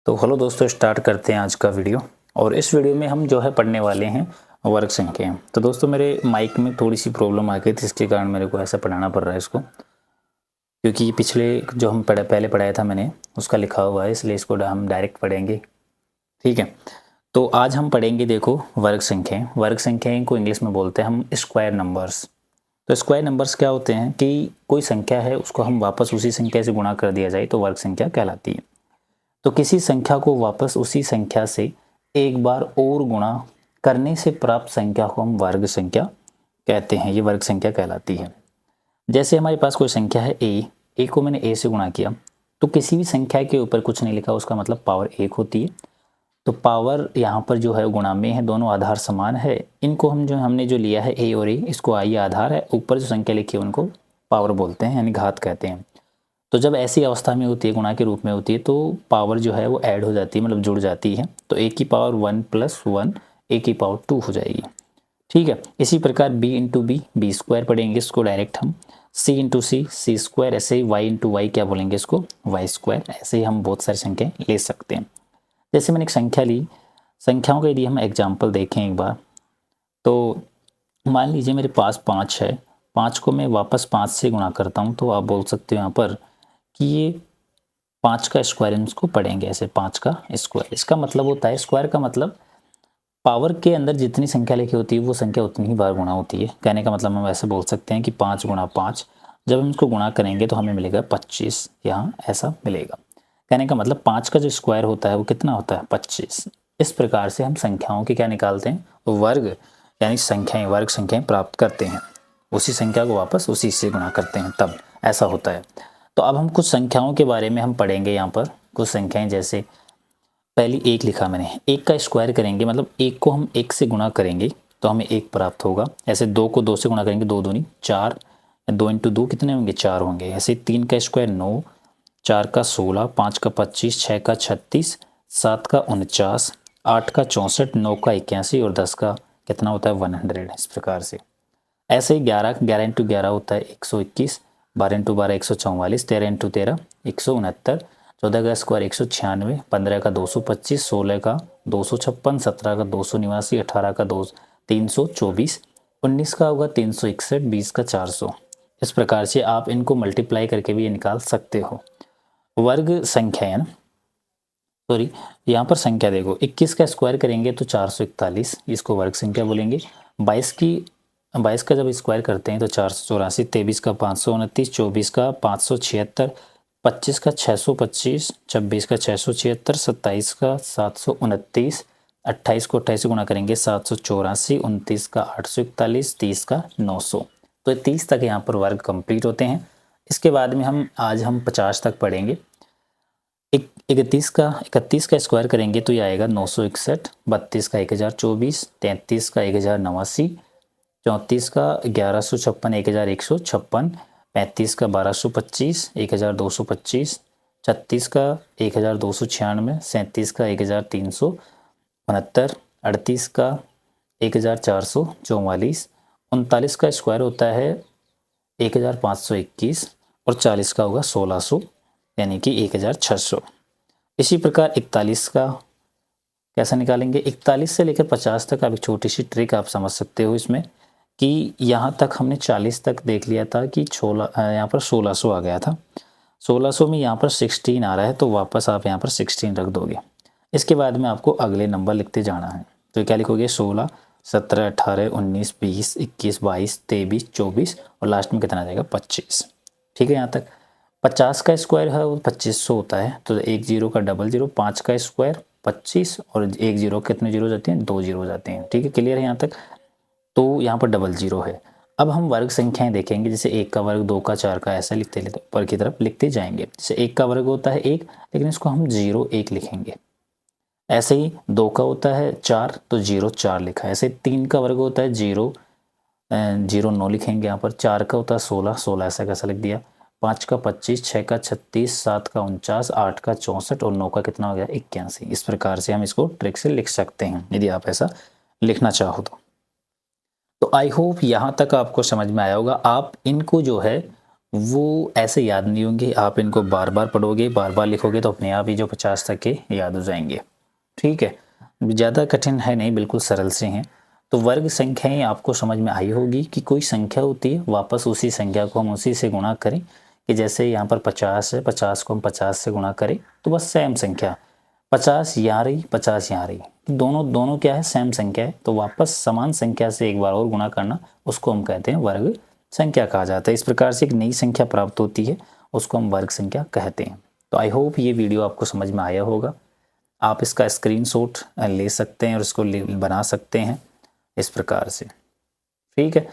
तो हेलो दोस्तों, स्टार्ट करते हैं आज का वीडियो। और इस वीडियो में हम जो है पढ़ने वाले हैं वर्ग संख्याएं। तो दोस्तों मेरे माइक में थोड़ी सी प्रॉब्लम आ गई थी, इसके कारण मेरे को ऐसा पढ़ाना पड़ रहा है इसको, क्योंकि पिछले जो हम पहले पढ़ाया था मैंने उसका लिखा हुआ है, इसलिए इसको हम डायरेक्ट पढ़ेंगे। ठीक है, तो आज हम पढ़ेंगे, देखो, वर्ग संख्याएँ। वर्ग संख्याएँ को इंग्लिश में बोलते हैं हम स्क्वायर नंबर्स। तो स्क्वायर नंबर्स क्या होते हैं कि कोई संख्या है उसको हम वापस उसी संख्या से गुणा कर दिया जाए तो वर्ग संख्या कहलाती है। तो किसी संख्या को वापस उसी संख्या से एक बार और गुणा करने से प्राप्त संख्या को हम वर्ग संख्या कहते हैं। ये वर्ग संख्या कहलाती है। जैसे हमारे पास कोई संख्या है ए को मैंने ए से गुणा किया, तो किसी भी संख्या के ऊपर कुछ नहीं लिखा, उसका मतलब पावर 1 होती है। तो पावर यहाँ पर जो है गुणा में है, दोनों आधार समान है। इनको हमने जो लिया है ए और ए, इसको आई आधार है, ऊपर जो संख्या लिखी है उनको पावर बोलते हैं, यानी घात कहते हैं। तो जब ऐसी अवस्था में होती है, गुणा के रूप में होती है, तो पावर जो है वो ऐड हो जाती है, मतलब जुड़ जाती है। तो ए की पावर 1 + 1 ए की पावर 2 हो जाएगी। ठीक है, इसी प्रकार b इंटू बी स्क्वायर पढ़ेंगे, इसको डायरेक्ट हम c इंटू सी स्क्वायर, ऐसे ही y इंटू वाई क्या बोलेंगे, इसको वाई स्क्वायर। ऐसे ही हम बहुत सारी संख्याएं ले सकते हैं। जैसे मैंने एक संख्या ली, संख्याओं का यदि हम एग्जाम्पल देखें एक बार, तो मान लीजिए मेरे पास 5 है, 5 को मैं वापस 5 से गुणा करता हूँ, तो आप बोल सकते हो यहाँ पर कि ये 5 का स्क्वायर, हम इसको पढ़ेंगे ऐसे 5 का स्क्वायर। इसका मतलब होता है, स्क्वायर का मतलब पावर के अंदर जितनी संख्या लिखी होती है वो संख्या उतनी ही बार गुणा होती है। कहने का मतलब हम ऐसे बोल सकते हैं कि 5 × 5, जब हम इसको गुणा करेंगे तो हमें मिलेगा 25, यहाँ ऐसा मिलेगा। कहने का मतलब 5 का जो स्क्वायर होता है वो कितना होता है, 25। इस प्रकार से हम संख्याओं के क्या निकालते हैं, वर्ग, यानी संख्याएं, वर्ग संख्याएं प्राप्त करते हैं। उसी संख्या को वापस उसी से गुणा करते हैं, तब ऐसा होता है। तो अब हम कुछ संख्याओं के बारे में हम पढ़ेंगे। यहाँ पर कुछ संख्याएं, जैसे पहली 1 लिखा मैंने, 1 का स्क्वायर करेंगे, मतलब 1 को हम 1 से गुणा करेंगे तो हमें 1 प्राप्त होगा। ऐसे 2 को 2 से गुणा करेंगे, 2 दूनी 4, 2 इंटू 2 कितने होंगे, 4 होंगे। ऐसे 3 का स्क्वायर 9, 4 का 16, 5 का 25, 6 का 36, 7 का 49, 8 का 64, 9 का 81 और 10 का कितना होता है, 100। इस प्रकार से ऐसे ही 11 इंटू 11 होता है 121, 12 इंटू 12 144, 13 इंटू 13 169, 14 का स्क्वायर 196, 15 का 225, 16 का 256, 17 का 289, 18 का 324, 19 का होगा 361, 20 का 400। इस प्रकार से आप इनको मल्टीप्लाई करके भी ये निकाल सकते हो। वर्ग संख्या है ना, सॉरी, यहाँ पर संख्या देखो, 21 का स्क्वायर करेंगे तो 441, इसको वर्ग संख्या बोलेंगे। 22 का जब स्क्वायर करते हैं तो 484, 23 का 529, 24 का 576, 25 का 625, 26 का 676, 27 का 729, 28 को 28 से गुणा करेंगे 784, 29 का 841, 30 का 900। तो 30 तक यहाँ पर वर्ग कंप्लीट होते हैं। इसके बाद में आज हम 50 तक पढ़ेंगे। 31 का स्क्वायर करेंगे तो ये आएगा 961, 32 का 1024, 33 का 1089, 34 का 1156, 1156, 35 का 1225, 1225, 36 का 1296, 37 का 1369, 38 का 1444, 39 का स्क्वायर होता है 1521 और 40 का होगा 1600, यानी कि 1600। इसी प्रकार 41 का कैसा निकालेंगे, 41 से लेकर 50 तक। अब एक छोटी सी ट्रिक आप समझ सकते हो इसमें, कि यहाँ तक हमने 40 तक देख लिया था कि यहाँ पर 1600 आ गया था। 1600 में यहाँ पर 16 आ रहा है, तो वापस आप यहाँ पर 16 रख दोगे। इसके बाद में आपको अगले नंबर लिखते जाना है। तो क्या लिखोगे, 16, 17, 18, 19, 20, 21, 22, 23, 24 और लास्ट में कितना आ जाएगा, 25। ठीक है, यहाँ तक। 50 का स्क्वायर है वो 2500 होता है, तो 1 0 का 00, 5 का स्क्वायर 25 और 1 0 कितने जीरो जाते हैं, 2 0 जाते हैं। ठीक है, क्लियर है यहाँ तक। तो यहाँ पर 00 है। अब हम वर्ग संख्याएं देखेंगे, जैसे 1 का वर्ग, 2 का, 4 का, ऐसा लिखते लेते ऊपर की तरफ लिखते जाएंगे। जैसे 1 का वर्ग होता है 1, लेकिन इसको हम 0 1 लिखेंगे। ऐसे ही 2 का होता है 4, तो 0 4 लिखा है। ऐसे 3 का वर्ग होता है 0 0 9 लिखेंगे यहाँ पर। 4 का होता है 16 16, ऐसा कैसा लिख दिया। 5 का 25, 6 का 36, 7 का 49, 8 का 64 और 9 का कितना हो गया, 81। इस प्रकार से हम इसको ट्रिक से लिख सकते हैं, यदि आप ऐसा लिखना चाहो तो आई होप यहाँ तक आपको समझ में आया होगा। आप इनको जो है वो ऐसे याद नहीं होंगे। आप इनको बार बार पढ़ोगे, बार बार लिखोगे तो अपने आप ही जो 50 तक के याद हो जाएंगे। ठीक है, ज़्यादा कठिन है नहीं, बिल्कुल सरल से हैं। तो वर्ग संख्याएं आपको समझ में आई होगी कि कोई संख्या होती है, वापस उसी संख्या को हम उसी से गुणा करें, कि जैसे यहाँ पर 50 है, 50 को हम 50 से गुणा करें तो बस सेम संख्या 50 यहाँ रही, 50 यहाँ रही, दोनों क्या है, सेम संख्या है, तो वापस समान संख्या से एक बार और गुणा करना, उसको हम कहते हैं वर्ग संख्या कहा जाता है। इस प्रकार से एक नई संख्या प्राप्त होती है, उसको हम वर्ग संख्या कहते हैं। तो आई होप ये वीडियो आपको समझ में आया होगा। आप इसका स्क्रीनशॉट ले सकते हैं और इसको बना सकते हैं इस प्रकार से। ठीक है।